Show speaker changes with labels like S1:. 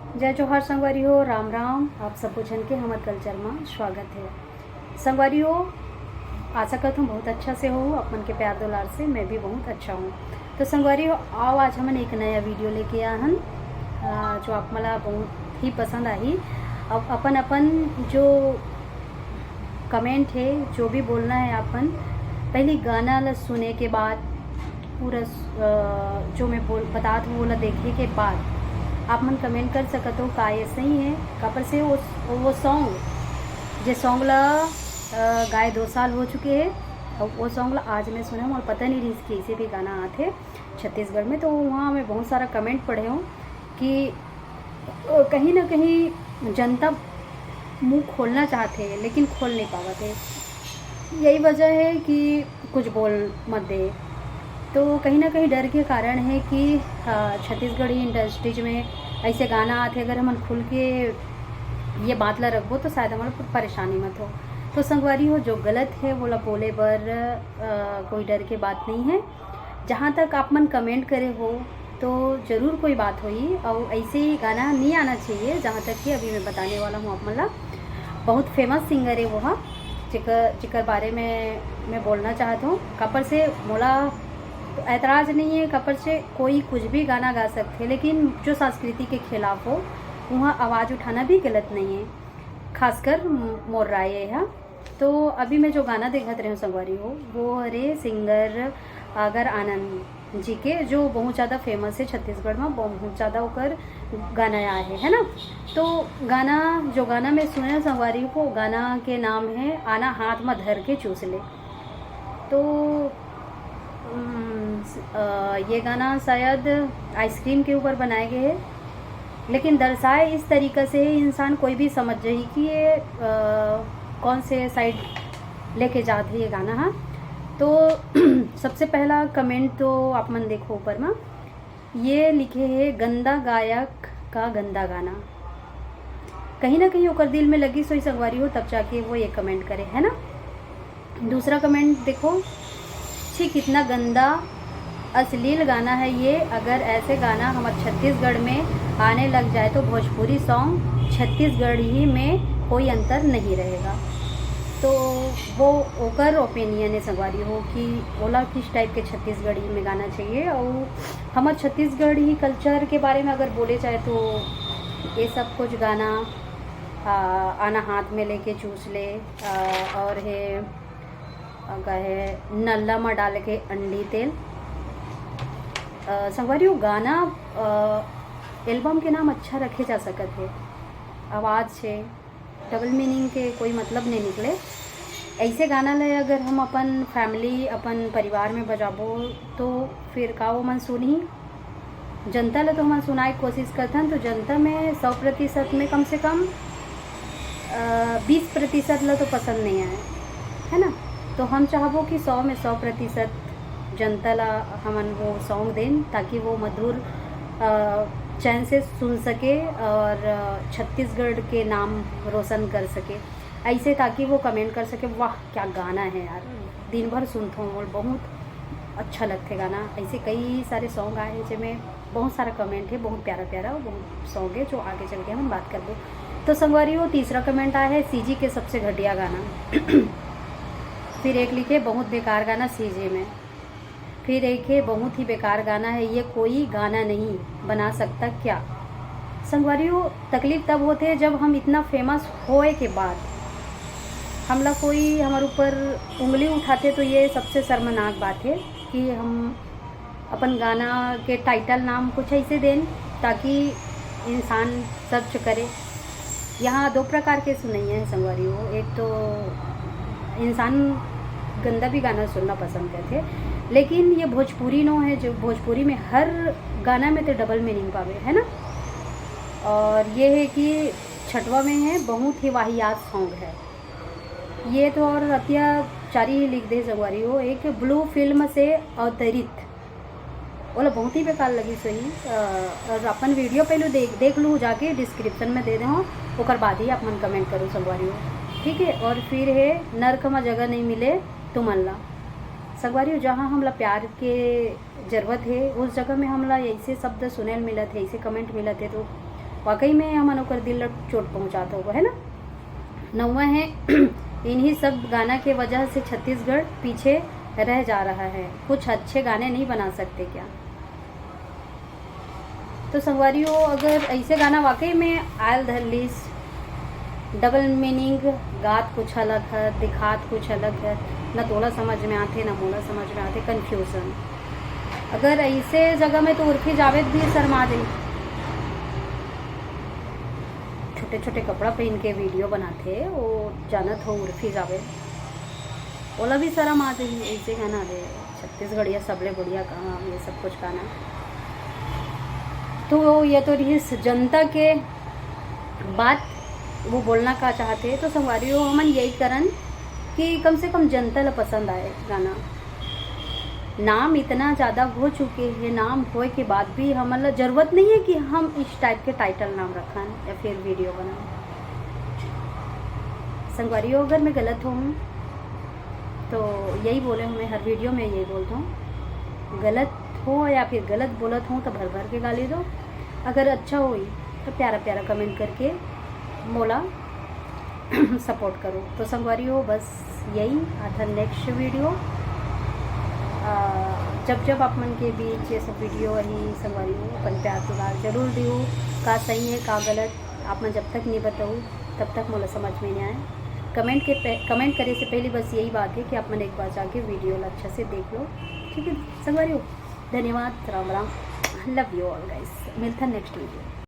S1: जय जोहार संगवारी हो, राम राम। आप सब पूछन के हमारे कल्चर में स्वागत है। संगवारी हो, आशा करता हूँ बहुत अच्छा से हो, अपन के प्यार दुलार से मैं भी बहुत अच्छा हूँ। तो संगवारी हो, आओ आज हम एक नया वीडियो लेके आए हैं जो आप मला बहुत ही पसंद आई। अब अपन अपन जो कमेंट है, जो भी बोलना है अपन पहले गाना ला सुने के बाद पूरा जो मैं बता दूँ वो ला देखे के बाद आप मन कमेंट कर सकते हो का ऐसे ही है कापर से वो सॉन्ग जे सॉन्ग ला गाए 2 साल हो चुके हैं और वो सॉन्ग ला आज मैं सुना और पता नहीं रही कैसे भी गाना आते छत्तीसगढ़ में। तो वहाँ मैं बहुत सारा कमेंट पढ़े हूँ कि कहीं ना कहीं जनता मुंह खोलना चाहते हैं लेकिन खोल नहीं पाते। यही वजह है कि कुछ बोल मत दे। तो कहीं ना कहीं डर के कारण है कि छत्तीसगढ़ी इंडस्ट्रीज में ऐसे गाना आते अगर हम खुल के ये बात ला रखबो तो शायद हमारा परेशानी मत हो। तो संगवारी हो, जो गलत है वो ला बोले बर कोई डर के बात नहीं है। जहाँ तक आप मन कमेंट करे हो तो ज़रूर कोई बात होई और ऐसे ही गाना नहीं आना चाहिए। जहाँ तक कि अभी मैं बताने वाला हूँ आप मन ला, बहुत फेमस सिंगर है वो हाँ जिकर बारे में मैं बोलना चाहता हूँ। कपर से मोला तो ऐतराज़ नहीं है, कपर से कोई कुछ भी गाना गा सकते हैं, लेकिन जो संस्कृति के खिलाफ हो वहाँ आवाज़ उठाना भी गलत नहीं है, खासकर मोर राय है यहाँ। तो अभी मैं जो गाना देखत रही हूँ संगवारी हो वो अरे सिंगर अगर आनंद जी के, जो बहुत ज़्यादा फेमस है छत्तीसगढ़ में, बहुत ज़्यादा होकर गाना आए है ना। तो जो गाना मैं सुने संगवारी को, गाना के नाम है आना हाथ में धर के चूस ले। तो ये गाना शायद आइसक्रीम के ऊपर बनाए गए हैं, लेकिन दर्शाए इस तरीक़े से इंसान कोई भी समझ जाए कि ये कौन से साइड लेके जाते हैं ये गाना। हाँ, तो सबसे पहला कमेंट तो आप मन देखो ऊपर में, ये लिखे है गंदा गायक का गंदा गाना। कहीं ना कहीं ओकर दिल में लगी सोई संगवारी हो तब जाके वो ये कमेंट करे है ना। दूसरा कमेंट देखो, छी कितना गंदा अश्लील गाना है ये। अगर ऐसे गाना हमारे छत्तीसगढ़ में आने लग जाए तो भोजपुरी सॉन्ग छत्तीसगढ़ ही में कोई अंतर नहीं रहेगा। तो वो ओकर ओपिनियन है संगवारी हो कि ओला किस टाइप के छत्तीसगढ़ी में गाना चाहिए। और हमारे छत्तीसगढ़ी कल्चर के बारे में अगर बोले जाए तो ये सब कुछ गाना आना हाथ में लेके चूस ले और है कहे नल्ला में डाल के अंडी तेल। संगवारी हो, गाना एल्बम के नाम अच्छा रखे जा सकत है, आवाज़ से डबल मीनिंग के कोई मतलब नहीं निकले। ऐसे गाना ले अगर हम अपन फैमिली अपन परिवार में बजाबो तो फिर का वो मन सुनी जनता ले तो हम सुनाए कोशिश करते हैं। तो जनता में 100% में कम से कम 20% ला तो पसंद नहीं आए है ना। तो हम चाहबो कि 100 में 100% जनता ला हमन वो सॉन्ग दें ताकि वो मधुर चैन से सुन सके और छत्तीसगढ़ के नाम रोशन कर सके ऐसे, ताकि वो कमेंट कर सके वाह क्या गाना है यार, दिन भर सुनता हूँ और बहुत अच्छा लगते गाना। ऐसे कई सारे सॉन्ग आए हैं जिनमें बहुत सारा कमेंट है, बहुत प्यारा प्यारा बहुत सॉन्ग है जो आगे चल के हम बात कर दो। तो संगवारी हो, तीसरा कमेंट आया है सीजी के सबसे घटिया गाना। फिर एक लिखे बहुत बेकार गाना सीजे में। फिर एक है बहुत ही बेकार गाना है ये, कोई गाना नहीं बना सकता क्या। संगवारी हो, तकलीफ तब होते है जब हम इतना फेमस होए के बाद हमला कोई हमारे ऊपर उंगली उठाते, तो ये सबसे शर्मनाक बात है कि हम अपन गाना के टाइटल नाम कुछ ऐसे दें ताकि इंसान सर्च करे। यहाँ 2 प्रकार के सुनैया हैं संगवारी हो, एक तो इंसान गंदा भी गाना सुनना पसंद करते, लेकिन ये भोजपुरी नो है जो भोजपुरी में हर गाना में तो डबल मीनिंग पावे है ना। और ये है कि छठवा में है बहुत ही वाहियात सॉन्ग है ये तो, और अत्याचारी ही लिख दे संगवारी हो। एक ब्लू फिल्म से अवतरित बोला बहुत ही बेकार लगी सही। और अपन वीडियो पहले देख लूँ जाके, डिस्क्रिप्शन में दे दे हो ओकर बाद ही आप मन कमेंट करो संगवारी हो, ठीक है। और फिर है नर्क में जगह नहीं मिले तुम अल्लाह। संगवारी हो, जहाँ हमला प्यार के ज़रूरत है उस जगह में हमला ऐसे शब्द सुने मिलत है, ऐसे कमेंट मिलत है, तो वाकई में हमन ओकर दिल ला चोट पहुंचाता होगा, है ना। 9वां है इन्हीं सब गाना के वजह से छत्तीसगढ़ पीछे रह जा रहा है, कुछ अच्छे गाने नहीं बना सकते क्या। तो संगवारियों अगर ऐसे गाना वाकई में आयल धरलीस, डबल मीनिंग, गात कुछ अलग है, दिखात कुछ अलग है, न तोला समझ में आते न मोला समझ में आते, कन्फ्यूजन। अगर ऐसे जगह में तो उर्फी जावेद भी शर्मा गई, छोटे छोटे कपड़ा पहन के वीडियो बनाते, वो जानत हो उर्फी जावेद ओला भी शर्म आ गई ऐसे गाना दे छत्तीसगढ़िया सबले बढ़िया काम ये सब कुछ गाना। तो ये तो रही जनता के बात, वो बोलना का चाहते। तो संगवारियों हमन यही करन कि कम से कम जनता ला पसंद आए गाना। नाम इतना ज़्यादा हो चुके हैं, नाम होए के बाद भी हमारा ज़रूरत नहीं है कि हम इस टाइप के टाइटल नाम रखन या फिर वीडियो बनाएं। संगवारियों अगर मैं गलत हूँ तो यही बोले हूँ, मैं हर वीडियो में यही बोलता हूँ, गलत हो या फिर गलत बोलत हूँ तो भर भर के गाली दो, अगर अच्छा हो तो प्यारा प्यारा कमेंट करके मोला सपोर्ट करो। तो संगवारियों बस यही आता नेक्स्ट वीडियो, जब जब आप मन के बीच ये सब वीडियो वही संगवारियों अपन प्यार दुलार जरूर दियो, का सही है का गलत आप मैं जब तक नहीं बताऊँ तब तक मोला समझ में नहीं आए। कमेंट करे से पहले बस यही बात है कि आप मन एक बार जाके वीडियो अच्छा से देख लो, ठीक है संगवारियों। धन्यवाद, Ram Ram, love you all guys, मिलता है नेक्स्ट वीडियो।